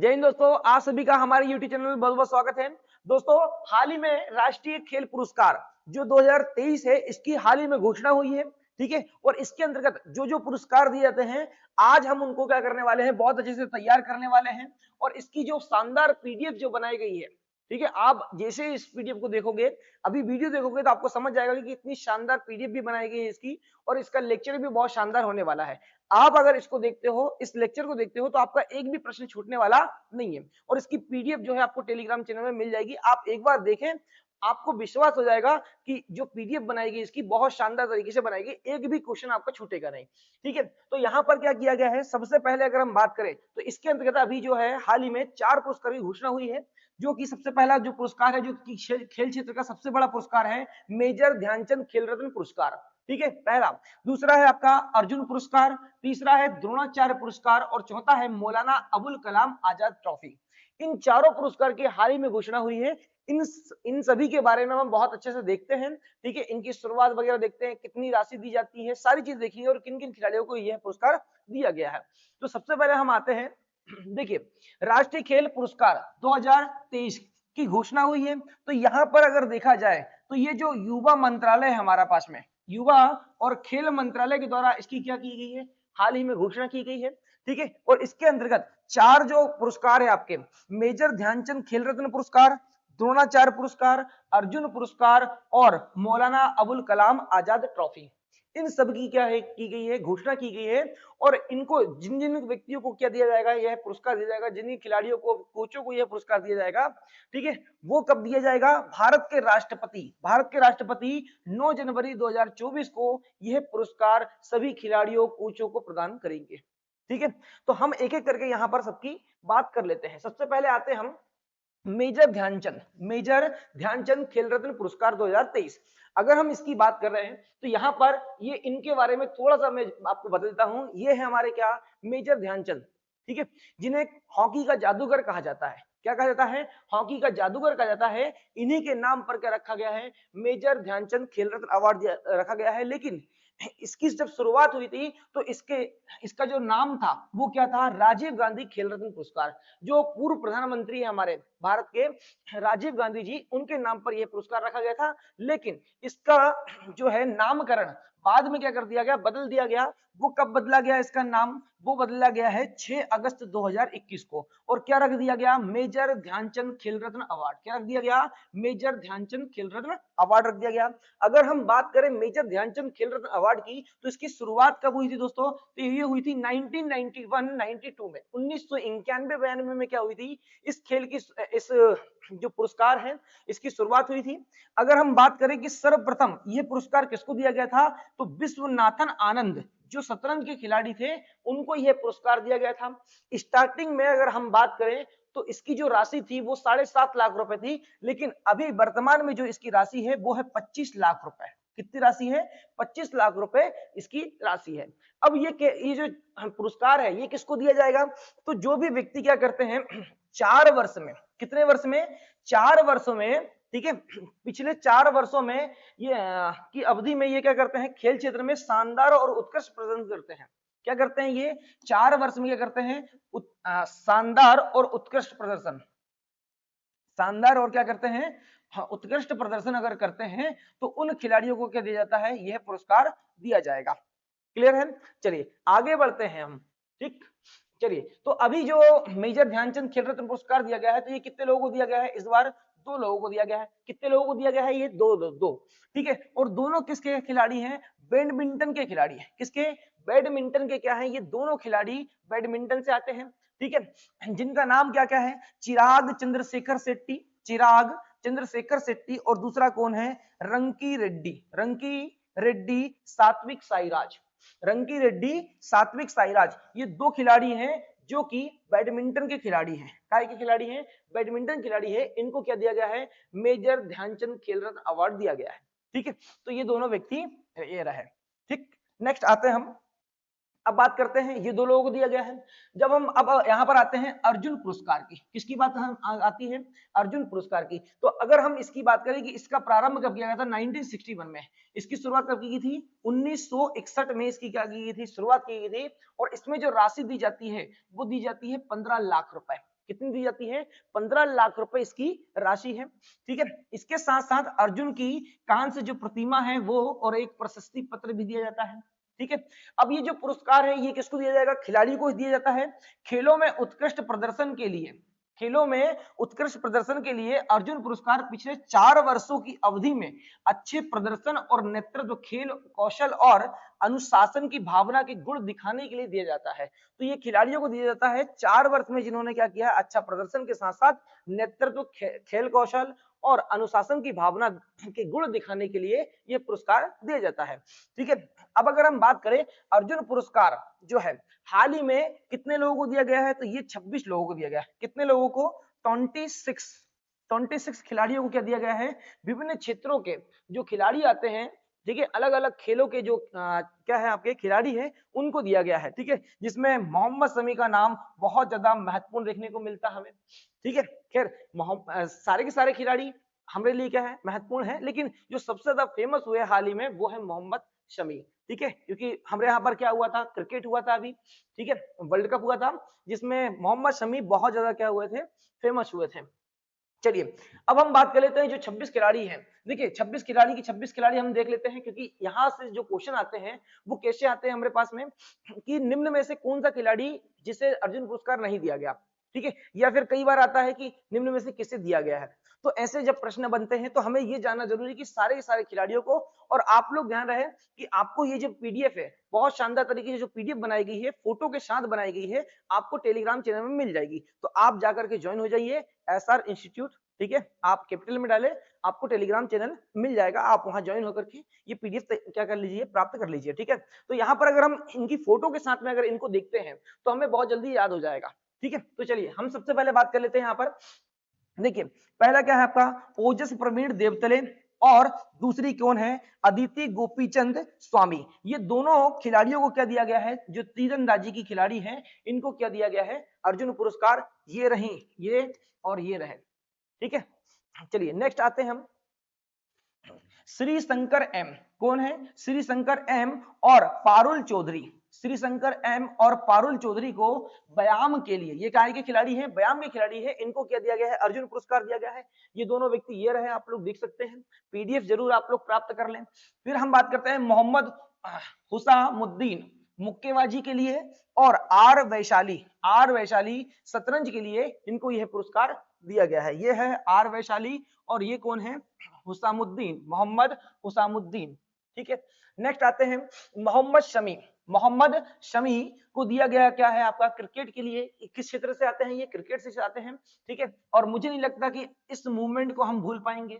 जय हिंद दोस्तों, आप सभी का हमारे YouTube चैनल में बहुत बहुत स्वागत है। दोस्तों, हाल ही में राष्ट्रीय खेल पुरस्कार जो 2023 है, इसकी हाल ही में घोषणा हुई है। ठीक है, और इसके अंतर्गत जो जो पुरस्कार दिए जाते हैं, आज हम उनको क्या करने वाले हैं, बहुत अच्छे से तैयार करने वाले हैं। और इसकी जो शानदार पीडीएफ जो बनाई गई है, ठीक है, आप जैसे इस पीडीएफ को देखोगे, अभी वीडियो देखोगे तो आपको समझ जाएगा कि इतनी शानदार पीडीएफ भी बनाई गई है इसकी, और इसका लेक्चर भी बहुत शानदार होने वाला है। आप अगर इसको देखते हो, इस लेक्चर को देखते हो, तो आपका एक भी प्रश्न छूटने वाला नहीं है। और इसकी पीडीएफ जो है आपको टेलीग्राम चैनल में मिल जाएगी। आप एक बार देखें, आपको विश्वास हो जाएगा कि जो पीडीएफ बनाएगी इसकी बहुत शानदार तरीके से बनाएगी, एक भी क्वेश्चन आपका छूटेगा नहीं। ठीक है, तो यहाँ पर क्या किया गया है, सबसे पहले अगर हम बात करें तो इसके अंतर्गत अभी जो है हाल ही में 4 पुरस्कार की घोषणा हुई है। जो कि सबसे पहला जो पुरस्कार है, जो कि खेल क्षेत्र का सबसे बड़ा पुरस्कार है, मेजर ध्यानचंद खेल रत्न पुरस्कार। ठीक है, पहला। दूसरा है आपका अर्जुन पुरस्कार, तीसरा है द्रोणाचार्य पुरस्कार, और चौथा है मौलाना अबुल कलाम आजाद ट्रॉफी। इन चारों पुरस्कार की हाल ही में घोषणा हुई है। इन सभी के बारे में हम बहुत अच्छे से देखते हैं। ठीक है, इनकी शुरुआत वगैरह देखते हैं, कितनी राशि दी जाती है, सारी चीज देखेंगे और किन किन खिलाड़ियों को यह पुरस्कार दिया गया है। तो सबसे पहले हम आते हैं, देखिए, राष्ट्रीय खेल पुरस्कार 2023 की घोषणा हुई है। तो यहाँ पर अगर देखा जाए तो ये जो युवा मंत्रालय है हमारा पास में, युवा और खेल मंत्रालय के द्वारा इसकी क्या की गई है, हाल ही में घोषणा की गई है। ठीक है, और इसके अंतर्गत 4 जो पुरस्कार है आपके, मेजर ध्यानचंद खेल रत्न पुरस्कार, द्रोणाचार्य पुरस्कार, अर्जुन पुरस्कार और मौलाना अबुल कलाम आजाद ट्रॉफी, इन सब की क्या है, की गई है, घोषणा की गई है। और इनको जिन जिन व्यक्तियों को क्या दिया जाएगा, यह पुरस्कार दिया जाएगा, जिन खिलाड़ियों को, कोचों को यह पुरस्कार दिया जाएगा, ठीक है, वो कब दिया जाएगा, भारत के राष्ट्रपति 9 जनवरी 2024 को यह पुरस्कार सभी खिलाड़ियों, कोचों को प्रदान करेंगे। ठीक है, तो हम एक एक करके यहाँ पर सबकी बात कर लेते हैं। सबसे पहले आते हैं हम मेजर ध्यानचंद खेल रत्न पुरस्कार 2023। अगर हम इसकी बात कर रहे हैं तो यहाँ पर ये इनके बारे में थोड़ा सा मैं आपको बता देता हूं। ये है हमारे क्या, मेजर ध्यानचंद। ठीक है, जिन्हें हॉकी का जादूगर कहा जाता है। क्या कहा जाता है, हॉकी का जादूगर कहा जाता है। इन्हीं के नाम पर क्या रखा गया है, मेजर ध्यानचंद खेल रत्न अवार्ड रखा गया है। लेकिन इसकी जब शुरुआत हुई थी तो इसका जो नाम था वो क्या था, राजीव गांधी खेल रत्न पुरस्कार। जो पूर्व प्रधानमंत्री है हमारे भारत के, राजीव गांधी जी, उनके नाम पर यह पुरस्कार रखा गया था। लेकिन इसका जो है नामकरण बाद में क्या कर दिया गया, बदल दिया गया। वो कब बदला गया इसका नाम, वो बदला गया है 6 अगस्त 2021 को। और क्या रख दिया गया, मेजर ध्यानचंद खेल रत्न अवार्ड। क्या रख दिया गया, मेजर ध्यानचंद खेल रत्न अवार्ड रख दिया गया। अगर हम बात करें मेजर ध्यानचंद खेल रत्न अवार्ड की, तो इसकी शुरुआत कब हुई थी दोस्तों, तो ये हुई थी 1991-92 में, 1991-92 में क्या हुई थी, इस खेल की, इस जो पुरस्कार है, इसकी शुरुआत हुई थी। अगर हम बात करें कि सर्वप्रथम यह पुरस्कार किसको दिया गया था, तो विश्वनाथन आनंद, जो शतरंज के खिलाड़ी थे, उनको यह पुरस्कार दिया गया था। स्टार्टिंग में अगर हम बात करें तो इसकी जो राशि थी वो 7.5 लाख रुपए थी। लेकिन अभी वर्तमान में जो इसकी राशि है वो है 25 लाख रुपए। कितनी राशि है, 25 लाख रुपए इसकी राशि है। अब ये जो पुरस्कार है ये किसको दिया जाएगा, तो जो भी व्यक्ति क्या करते हैं 4 वर्ष में, कितने वर्ष में, 4 वर्षों में, ठीक है, पिछले 4 वर्षों में ये की अवधि में ये क्या करते हैं, खेल क्षेत्र में शानदार और उत्कृष्ट प्रदर्शन करते हैं। क्या करते हैं, ये 4 वर्ष में क्या करते हैं, शानदार और उत्कृष्ट प्रदर्शन, शानदार और क्या करते हैं, हाँ, उत्कृष्ट प्रदर्शन अगर करते हैं तो उन खिलाड़ियों को क्या दिया जाता है, यह पुरस्कार दिया जाएगा। क्लियर है, चलिए आगे बढ़ते हैं हम। ठीक, चलिए, तो अभी जो मेजर ध्यानचंद खेल रत्न पुरस्कार दिया गया है, तो ये कितने लोगों को दिया गया है, इस बार 2 लोगों को दिया गया है। कितने लोगों को दिया गया है, ये दो। ठीक है, और दोनों किसके खिलाड़ी हैं, बैडमिंटन के खिलाड़ी हैं। किसके, बैडमिंटन के क्या है, ये दोनों खिलाड़ी बैडमिंटन से आते हैं। ठीक है, जिनका नाम क्या क्या है, चिराग चंद्रशेखर शेट्टी, चिराग चंद्रशेखर शेट्टी, और दूसरा कौन है, रंकी रेड्डी सात्विक साईराज, रंकी रेड्डी सात्विक साईराज। ये 2 खिलाड़ी हैं जो कि बैडमिंटन के खिलाड़ी हैं। काय के खिलाड़ी हैं, बैडमिंटन खिलाड़ी है। इनको क्या दिया गया है, मेजर ध्यानचंद खेल रत्न अवार्ड दिया गया है। ठीक है, तो ये दोनों व्यक्ति ये रहे। ठीक, नेक्स्ट आते हैं हम, अब बात करते हैं, ये 2 लोगों को दिया गया है। जब हम अब यहाँ पर आते हैं अर्जुन पुरस्कार की, किसकी बात हम आती है, अर्जुन पुरस्कार की। तो अगर हम इसकी बात करें कि इसका प्रारंभ कब किया गया था, 1961 में। इसकी शुरुआत कब की गई थी, 1961 में इसकी क्या की गई थी, शुरुआत की गई थी। और इसमें जो राशि दी जाती है वो दी जाती है 15 लाख रुपए। कितनी दी जाती है? 15 लाख रुपए इसकी राशि है। ठीक है, इसके साथ साथ अर्जुन की कांस्य जो प्रतिमा है वो और एक प्रशस्ति पत्र भी दिया जाता है। ठीक है, अब ये जो पुरस्कार है ये किसको दिया जाएगा? खिलाड़ी को दिया जाता है। खेलों में उत्कृष्ट प्रदर्शन के लिए, खेलों में उत्कृष्ट प्रदर्शन के लिए अर्जुन पुरस्कार पिछले 4 वर्षों की अवधि में अच्छे प्रदर्शन और नेतृत्व, खेल कौशल और अनुशासन की भावना के गुण दिखाने के लिए दिया जाता है। तो ये खिलाड़ियों को दिया जाता है 4 वर्ष में जिन्होंने क्या किया, अच्छा प्रदर्शन के साथ साथ नेतृत्व, खेल कौशल और अनुशासन की भावना के गुण दिखाने के लिए ये पुरस्कार दिया जाता है। ठीक है, अब अगर हम बात करें अर्जुन पुरस्कार जो है हाल ही में कितने लोगों को दिया गया है, तो ये 26 लोगों को दिया गया है। कितने लोगों को? 26 खिलाड़ियों को क्या दिया गया है? विभिन्न क्षेत्रों के जो खिलाड़ी आते हैं, ठीक है, अलग अलग खेलों के जो क्या है आपके खिलाड़ी हैं उनको दिया गया है। ठीक है, जिसमें मोहम्मद शमी का नाम बहुत ज्यादा महत्वपूर्ण देखने को मिलता है हमें। ठीक है, खैर सारे के सारे खिलाड़ी हमारे लिए क्या है, महत्वपूर्ण है, लेकिन जो सबसे ज्यादा फेमस हुए हाल ही में वो है मोहम्मद शमी। ठीक है, क्योंकि हमारे यहाँ पर क्या हुआ था, क्रिकेट हुआ था अभी, ठीक है, वर्ल्ड कप हुआ था जिसमें मोहम्मद शमी बहुत ज्यादा क्या हुए थे, फेमस हुए थे। चलिए अब हम बात कर लेते हैं जो 26 खिलाड़ी हैं। देखिए 26 खिलाड़ी की 26 खिलाड़ी हम देख लेते हैं, क्योंकि यहाँ से जो क्वेश्चन आते हैं वो कैसे आते हैं हमारे पास में कि निम्न में से कौन सा खिलाड़ी जिसे अर्जुन पुरस्कार नहीं दिया गया। ठीक है, या फिर कई बार आता है कि निम्न में से किसे दिया गया है। तो ऐसे जब प्रश्न बनते हैं तो हमें ये जानना जरूरी है कि सारे के सारे खिलाड़ियों को, और आप लोग ध्यान रहे कि आपको ये जो पीडीएफ है बहुत शानदार तरीके से जो पीडीएफ बनाई गई है, फोटो के साथ बनाई गई है, आपको टेलीग्राम चैनल में मिल जाएगी। तो आप जाकर के ज्वाइन हो जाइए एसआर इंस्टीट्यूट। ठीक है, आप कैपिटल में डालें, आपको टेलीग्राम चैनल मिल जाएगा, आप वहां ज्वाइन होकर के ये पीडीएफ क्या कर लीजिए, प्राप्त कर लीजिए। ठीक है, तो यहाँ पर अगर हम इनकी फोटो के साथ में अगर इनको देखते हैं तो हमें बहुत जल्दी याद हो जाएगा। ठीक है, तो चलिए हम सबसे पहले बात कर लेते हैं यहाँ पर। देखिए पहला क्या है आपका, ओजस प्रवीण देवतले, और दूसरी कौन है, अदिति गोपीचंद स्वामी। ये दोनों खिलाड़ियों को क्या दिया गया है, जो तीरंदाजी की खिलाड़ी हैं इनको क्या दिया गया है, अर्जुन पुरस्कार। ये रही, ये और ये रहे। ठीक है, चलिए नेक्स्ट आते हैं हम। श्री शंकर एम कौन है, श्री शंकर एम और पारुल चौधरी। श्री शंकर एम और पारुल चौधरी को व्यायाम के लिए, ये काय के खिलाड़ी हैं, व्यायाम के खिलाड़ी हैं, इनको क्या दिया गया है, अर्जुन पुरस्कार दिया गया है। ये दोनों व्यक्ति ये रहे, आप लोग देख सकते हैं, पीडीएफ जरूर आप लोग प्राप्त कर लें। फिर हम बात करते हैं मोहम्मद हुसामुद्दीन मुक्केबाजी के लिए, और आर वैशाली शतरंज के लिए, इनको यह पुरस्कार दिया गया है। ये है आर वैशाली और ये कौन है, हुसामुद्दीन, मोहम्मद हुसामुद्दीन। ठीक है, नेक्स्ट आते हैं मोहम्मद शमी को दिया गया क्या है आपका, क्रिकेट के लिए। किस क्षेत्र से आते हैं, ये क्रिकेट से आते हैं। ठीक है, और मुझे नहीं लगता कि इस मूवमेंट को हम भूल पाएंगे।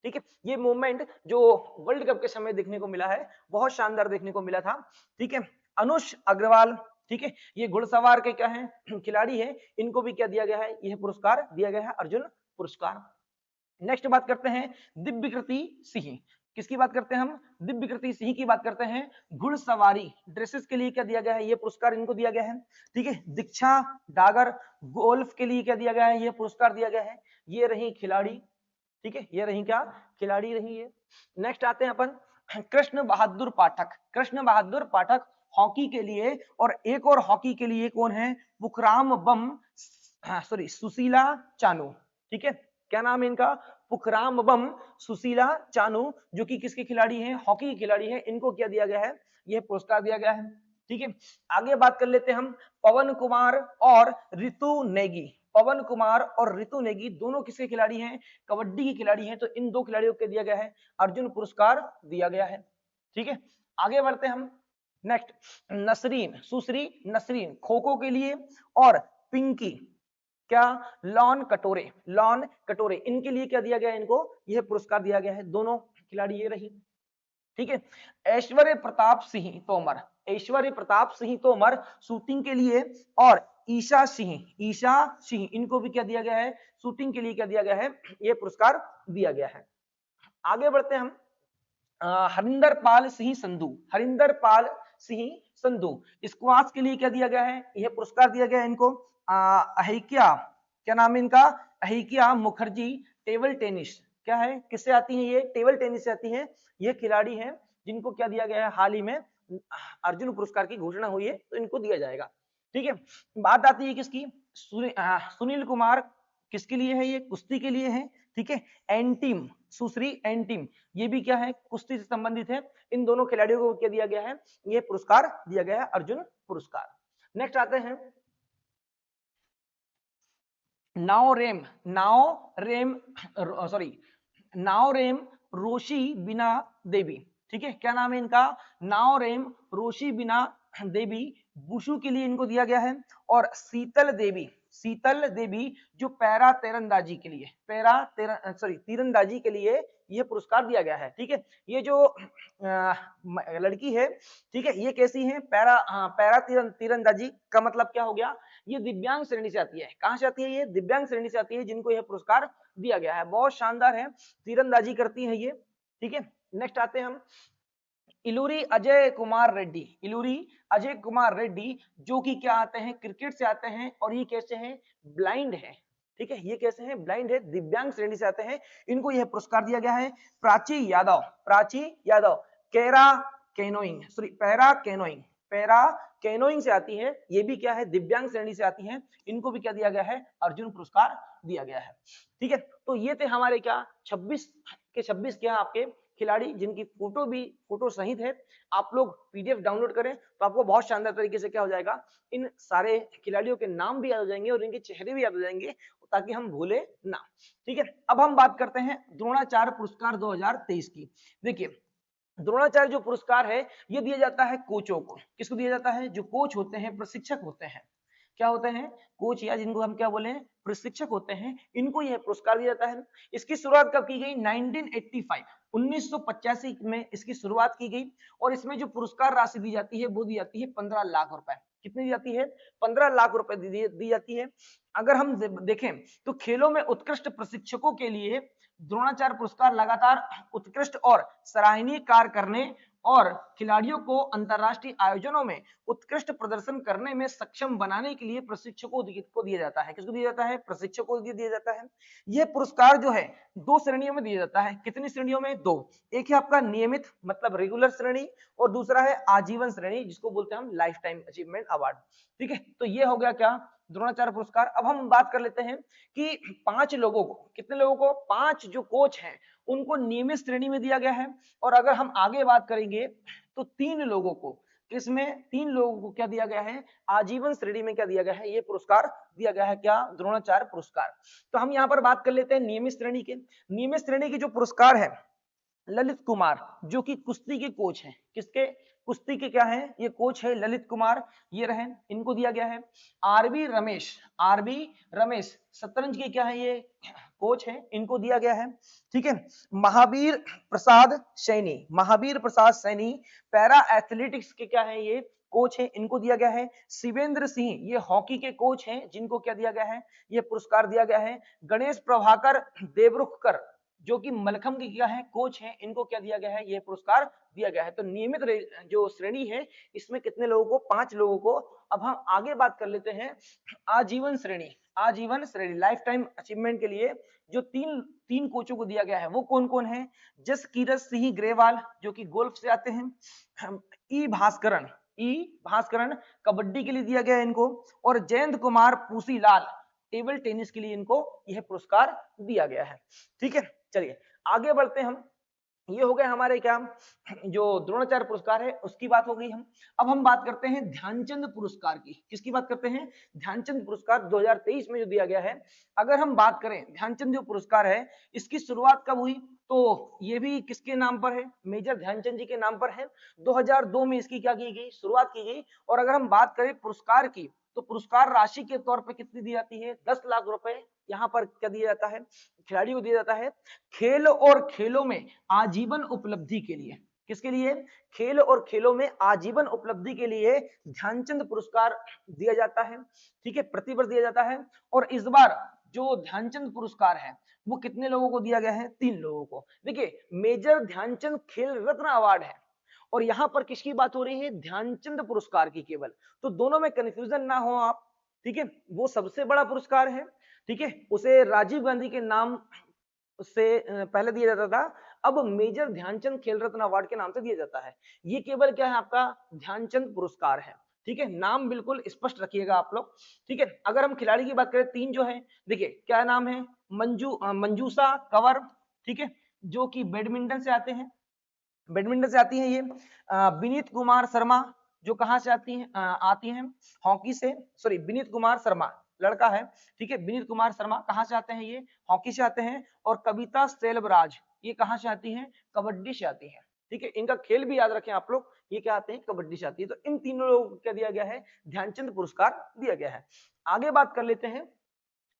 ठीक है, ये मूवमेंट जो वर्ल्ड कप के समय देखने को मिला है, बहुत शानदार देखने को मिला था। ठीक है, अनुष अग्रवाल, ठीक है, ये घुड़सवार के क्या है, खिलाड़ी है, इनको भी क्या दिया गया है, यह पुरस्कार दिया गया है, अर्जुन पुरस्कार। नेक्स्ट बात करते हैं दिव्यकृति सिंह। किसकी बात करते हैं हम, दिव्यकृति सिंह की बात करते हैं। घुड़सवारी ड्रेसेस के लिए क्या दिया गया है, ये पुरस्कार इनको दिया गया है। ठीक है, दीक्षा डागर गोल्फ के लिए क्या दिया गया है, ये पुरस्कार दिया गया है। ये रही खिलाड़ी। ठीक है, ये रही क्या, खिलाड़ी रही है। नेक्स्ट आते हैं अपन कृष्ण बहादुर पाठक हॉकी के लिए, और एक और हॉकी के लिए कौन है, पुखराम बम सुशीला चानू। ठीक है, क्या नाम है इनका, पुखराम बम सुशीला चानू, जो कि किसके खिलाड़ी हैं, हॉकी के खिलाड़ी हैं, इनको क्या दिया गया है, यह पुरस्कार दिया गया है। ठीक है, आगे बात कर लेते हैं हम पवन कुमार और ऋतु नेगी। पवन कुमार और ऋतु नेगी दोनों किसके खिलाड़ी हैं, कबड्डी के खिलाड़ी हैं। तो इन दो खिलाड़ियों को दिया गया है, अर्जुन पुरस्कार दिया गया है। ठीक है, आगे बढ़ते हैं हम। नेक्स्ट सुश्री नसरीन खो खो के लिए, और पिंकी क्या, लॉन कटोरे इनके लिए क्या दिया गया है, इनको यह पुरस्कार दिया गया है। दोनों खिलाड़ी ये रही। ठीक है, ऐश्वर्य प्रताप सिंह तोमर शूटिंग के लिए, और ईशा सिंह इनको भी क्या दिया गया है, शूटिंग के लिए क्या दिया गया है, यह पुरस्कार दिया गया है। आगे बढ़ते हैं हम हरिंदर पाल सिंह संधू स्क्वाश के लिए क्या दिया गया है, यह पुरस्कार दिया गया है इनको। अहिक्या, क्या नाम है इनका, अहिक्या मुखर्जी टेबल टेनिस, क्या है, किससे आती है, ये टेबल टेनिस से आती है। ये खिलाड़ी हैं जिनको क्या दिया गया है, हाल ही में अर्जुन पुरस्कार की घोषणा हुई है, तो इनको दिया जाएगा। ठीक है, बात आती है किसकी, सुनील कुमार किसके लिए है, ये कुश्ती के लिए है, ठीक है। एंटीम, सुश्री एंटीम, ये भी क्या है, कुश्ती से संबंधित है। इन दोनों खिलाड़ियों को क्या दिया गया है, ये पुरस्कार दिया गया है, अर्जुन पुरस्कार। नेक्स्ट आते हैं नाओरेम रोशी बिना देवी, ठीक है। क्या नाम है इनका, नाओरेम रोशी बिना देवी, वुशु के लिए इनको दिया गया है। और शीतल देवी जो पैरा तीरंदाजी के लिए, तीरंदाजी के लिए ये पुरस्कार दिया गया है, ठीक है। ये जो लड़की है, ठीक है, ये कैसी है, पैरा तीरंदाजी का मतलब क्या हो गया, ये दिव्यांग श्रेणी से आती है। कहां से आती है, ये दिव्यांग श्रेणी से आती है, जिनको यह पुरस्कार दिया गया है। बहुत शानदार है, तीरंदाजी करती है ये, ठीक है। नेक्स्ट आते हैं हम इलूरी अजय कुमार रेड्डी, जो कि क्या आते हैं, क्रिकेट से आते हैं, और ये कैसे हैं, ब्लाइंड है, ठीक है। ये कैसे हैं, ब्लाइंड है, दिव्यांग श्रेणी से आते हैं, इनको यह पुरस्कार दिया गया है। प्राची यादव पैरा कैनोइंग से आती है, ये भी क्या है, दिव्यांग श्रेणी से आती हैं, इनको भी क्या दिया गया है, अर्जुन पुरस्कार दिया गया है, ठीक है। तो ये थे हमारे क्या 26 के 26 क्या आपके खिलाड़ी, जिनकी फोटो सहित है। आप लोग पीडीएफ डाउनलोड करें तो आपको बहुत शानदार तरीके से क्या हो जाएगा, इन सारे खिलाड़ियों के नाम भी याद हो जाएंगे और इनके चेहरे भी याद हो जाएंगे, ताकि हम भूले ना, ठीक है। अब हम बात करते हैं द्रोणाचार्य पुरस्कार 2023 की। देखिए, द्रोणाचार्य जो पुरस्कार है, ये दिया जाता है कोचों को। किसको दिया जाता है, जो कोच होते हैं, प्रशिक्षक होते हैं, क्या होते हैं, कोच, या जिनको हम क्या बोले, प्रशिक्षक होते हैं, इनको यह पुरस्कार दिया जाता है। इसकी शुरुआत कब की गई, 1985 में इसकी शुरुआत की गई। और इसमें जो पुरस्कार राशि दी जाती है, वो दी जाती है 15 लाख रुपए। कितनी दी जाती है, 15 लाख रुपए दी जाती है। अगर हम देखें तो खेलों में उत्कृष्ट प्रशिक्षकों के लिए द्रोणाचार्य पुरस्कार लगातार उत्कृष्ट और सराहनीय कार्य करने और खिलाड़ियों को अंतरराष्ट्रीय आयोजनों में उत्कृष्ट प्रदर्शन करने में सक्षम बनाने के लिए प्रशिक्षकों को दिया जाता है। किसको दिया जाता है, प्रशिक्षकों को दिया जाता है। यह पुरस्कार जो है 2 श्रेणियों में दिया जाता है। कितनी श्रेणियों में, 2। एक है आपका नियमित मतलब रेगुलर श्रेणी, और दूसरा है आजीवन श्रेणी, जिसको बोलते हैं हम लाइफ टाइम अचीवमेंट अवार्ड, ठीक है। तो ये हो गया क्या, द्रोणाचार्य पुरस्कार। अब हम बात कर लेते हैं कि 5 लोगों को, कितने लोगों को, 5 जो कोच हैं उनको नियमित श्रेणी में दिया गया है। और अगर हम आगे बात करेंगे तो 3 लोगों को, इसमें 3 लोगों को क्या दिया गया है, आजीवन श्रेणी में क्या दिया गया है, ये पुरस्कार दिया गया है, क्या, द्रोणाचार्य पुरस्कार। तो हम यहाँ पर बात कर लेते हैं नियमित श्रेणी के। नियमित श्रेणी के जो पुरस्कार है, ललित कुमार जो कि कुश्ती के कोच हैं, किसके, कुश्ती के क्या हैं, ये कोच है ललित कुमार, ये रहे, इनको दिया गया है। आरबी रमेश शतरंज के क्या है, ये कोच हैं, इनको दिया गया है, ठीक है। महावीर प्रसाद सैनी पैरा एथलेटिक्स के क्या है, ये कोच है, इनको दिया गया है। शिवेंद्र सिंह, ये हॉकी के कोच हैं, जिनको क्या दिया गया है, ये पुरस्कार दिया गया है। गणेश प्रभाकर देवरुखकर जो कि मलखम के क्या है, कोच हैं, इनको क्या दिया गया है, ये पुरस्कार दिया गया है। तो नियमित जो श्रेणी है, इसमें कितने लोगों को, 5 लोगों को। अब हम आगे बात कर लेते हैं आजीवन श्रेणी लाइफ टाइम अचीवमेंट के लिए जो तीन कोचों को दिया गया है, वो कौन कौन है, जसकीरत सिंह ग्रेवाल जो कि गोल्फ से आते हैं, ई भास्करण कबड्डी के लिए दिया गया है इनको, और जयंत कुमार पूसीलाल टेबल टेनिस के लिए इनको यह पुरस्कार दिया गया है, ठीक है। चलिए आगे बढ़ते हैं हम। ये हो गए हमारे क्या, जो द्रोणाचार्य पुरस्कार है उसकी बात हो गई। अब हम बात करते हैं ध्यानचंद पुरस्कार की। किसकी बात करते हैं, ध्यानचंद पुरस्कार 2023 में जो दिया गया है। अगर हम बात करें ध्यानचंद जो पुरस्कार है, इसकी शुरुआत कब हुई, तो ये भी किसके नाम पर है, मेजर ध्यानचंद जी के नाम पर है। 2002 में इसकी क्या की गई, शुरुआत की गई। और अगर हम बात करें पुरस्कार की, तो पुरस्कार राशि के तौर पर कितनी दी जाती है, 10 लाख रुपए यहाँ पर क्या दिया जाता है, खिलाड़ी को दिया जाता है। खेल और खेलों में आजीवन उपलब्धि के लिए, किसके लिए, खेल और खेलों में आजीवन उपलब्धि के लिए ध्यानचंद पुरस्कार दिया जाता है, ठीक है, प्रतिवर्ष दिया जाता है। और इस बार जो ध्यानचंद पुरस्कार है वो कितने लोगों को दिया गया है, 3 लोगों को। देखिए मेजर ध्यानचंद खेल रत्न अवार्ड है, और यहां पर किसकी बात हो रही है, ध्यानचंद पुरस्कार की केवल। तो दोनों में कंफ्यूजन ना हो आप, ठीक है। वो सबसे बड़ा पुरस्कार है, ठीक है, उसे राजीव गांधी के नाम से पहले दिया जाता था, अब मेजर ध्यानचंद खेल रत्न अवार्ड के नाम से दिया जाता है। ये केवल क्या है, आपका ध्यानचंद पुरस्कार है, ठीक है, नाम बिल्कुल स्पष्ट रखिएगा आप लोग। ठीक है, अगर हम खिलाड़ी की बात करें, 3 जो है, देखिए क्या नाम है, मंजूषा कंवर, ठीक है, जो कि बैडमिंटन से आते हैं, बैडमिंटन से आती है ये। विनीत कुमार शर्मा, जो कहाँ से आती हैं, आती हैं हॉकी से, सॉरी विनीत कुमार शर्मा लड़का है, ठीक है, विनीत कुमार शर्मा कहाँ से आते हैं, ये हॉकी से आते हैं। और कविता सेल्वराज, ये कहाँ से आती हैं, कबड्डी से आती हैं। ठीक है, इनका खेल भी याद रखें आप लोग, ये क्या आते हैं, कबड्डी से आती है। तो इन तीनों लोगों को क्या दिया गया है, ध्यानचंद पुरस्कार दिया गया है। आगे बात कर लेते हैं,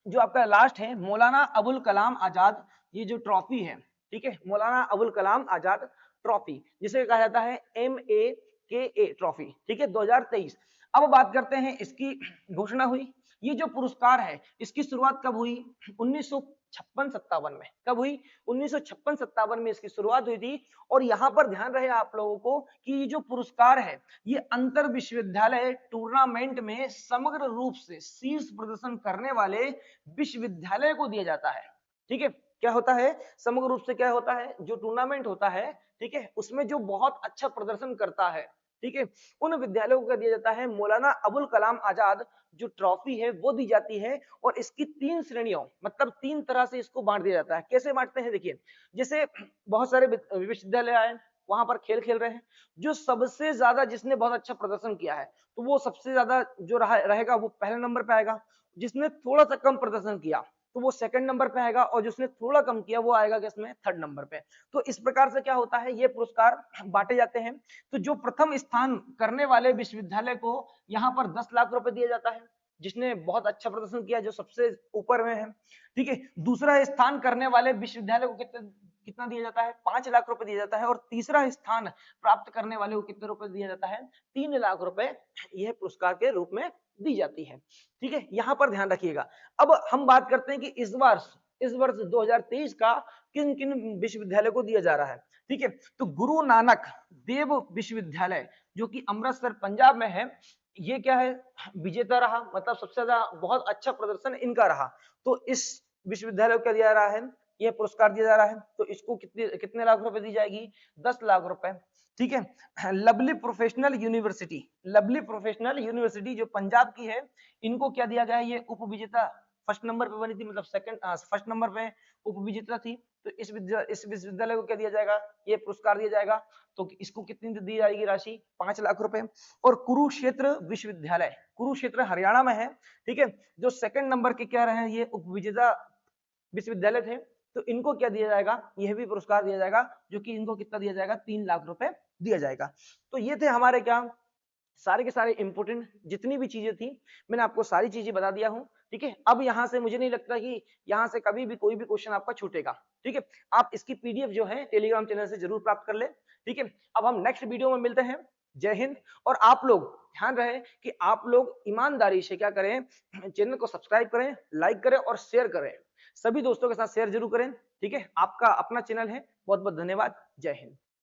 जो आपका लास्ट है मौलाना अबुल कलाम आजाद, ये जो ट्रॉफी है, ठीक है, मौलाना अबुल कलाम आजाद ट्रॉफी, जिसे कहा जाता है MAKA ट्रॉफी, ठीक है, 2023। अब बात करते हैं, इसकी घोषणा हुई, ये जो पुरस्कार है इसकी शुरुआत कब हुई, 1956-57 में। कब हुई, 1956-57 में इसकी शुरुआत हुई थी। और यहाँ पर ध्यान रहे आप लोगों को कि ये जो पुरस्कार है, ये अंतर विश्वविद्यालय टूर्नामेंट में समग्र रूप से शीर्ष प्रदर्शन करने वाले विश्वविद्यालय को दिया जाता है। ठीक है, क्या होता है, समग्र रूप से क्या होता है, जो टूर्नामेंट होता है, ठीक है, उसमें जो बहुत अच्छा प्रदर्शन करता है, ठीक है, उन विद्यालयों को दिया जाता है मौलाना अबुल कलाम आजाद जो ट्रॉफी है वो दी जाती है। और इसकी 3 श्रेणियों, मतलब 3 तरह से इसको बांट दिया जाता है। कैसे बांटते हैं, देखिए, जैसे बहुत सारे विश्वविद्यालय आए, वहां पर खेल खेल रहे हैं, जो सबसे ज्यादा जिसने बहुत अच्छा प्रदर्शन किया है, तो वो सबसे ज्यादा जो रहेगा वो पहले नंबर पे आएगा। जिसने थोड़ा सा कम प्रदर्शन किया तो वो सेकंड नंबर पे आएगा, और जिसने थोड़ा कम किया वो आएगा किसमें, थर्ड नंबर पे। तो इस प्रकार से क्या होता है, ये पुरस्कार बांटे जाते हैं। तो जो प्रथम स्थान करने वाले विश्वविद्यालय को यहाँ पर 10 लाख रुपए दिया जाता है, जिसने बहुत अच्छा प्रदर्शन किया, जो सबसे ऊपर में है। ठीक है, दूसरा स्थान करने वाले विश्वविद्यालय को कितना दिया जाता है, 5 लाख रुपए दिया जाता है। और तीसरा स्थान प्राप्त करने वाले को कितने रुपए दिया जाता है, 3 लाख रुपए यह पुरस्कार के रूप में दी जाती है। ठीक है, यहाँ पर ध्यान रखिएगा। अब हम बात करते हैं कि इस वर्ष 2023 का किन किन विश्वविद्यालय को दिया जा रहा है। ठीक है, तो गुरु नानक देव विश्वविद्यालय जो कि अमृतसर पंजाब में है, ये क्या है, विजेता रहा, मतलब सबसे ज्यादा बहुत अच्छा प्रदर्शन इनका रहा। तो इस विश्वविद्यालय को क्या दिया जा रहा है, यह पुरस्कार दिया जा रहा है। तो इसको कितने कितने लाख रुपए दी जाएगी, 10 लाख रुपए। ठीक है, lovely professional university, lovely professional university जो पंजाब की है, इनको क्या दिया गया है, ये उप विजेता फर्स्ट नंबर पे बनी थी, मतलब फर्स्ट नंबर पे उप विजेता थी। तो इस विश्वविद्यालय को क्या दिया जाएगा, ये पुरस्कार दिया जाएगा। तो इसको कितनी दी जाएगी राशि, 5 लाख रुपए। और कुरुक्षेत्र विश्वविद्यालय, कुरुक्षेत्र हरियाणा में है, ठीक है, जो सेकंड नंबर के क्या रहे, ये उप विजेता विश्वविद्यालय थे। तो इनको क्या दिया जाएगा, यह भी पुरस्कार दिया जाएगा, जो कि इनको कितना दिया जाएगा, 3 लाख रुपए दिया जाएगा। तो ये थे हमारे क्या, सारे के सारे इंपोर्टेंट जितनी भी चीजें थी, मैंने आपको सारी चीजें बता दिया हूं। ठीक है, अब यहां से मुझे नहीं लगता कि यहां से कभी भी कोई भी क्वेश्चन आपका छूटेगा। ठीक है, आप इसकी पीडीएफ जो है टेलीग्राम चैनल से जरूर प्राप्त कर ले। ठीक है, अब हम नेक्स्ट वीडियो में मिलते हैं। जय हिंद। और आप लोग ध्यान रहे कि आप लोग ईमानदारी से क्या करें, चैनल को सब्सक्राइब करें, लाइक करें और शेयर करें, सभी दोस्तों के साथ शेयर जरूर करें। ठीक है, आपका अपना चैनल है। बहुत बहुत धन्यवाद। जय हिंद।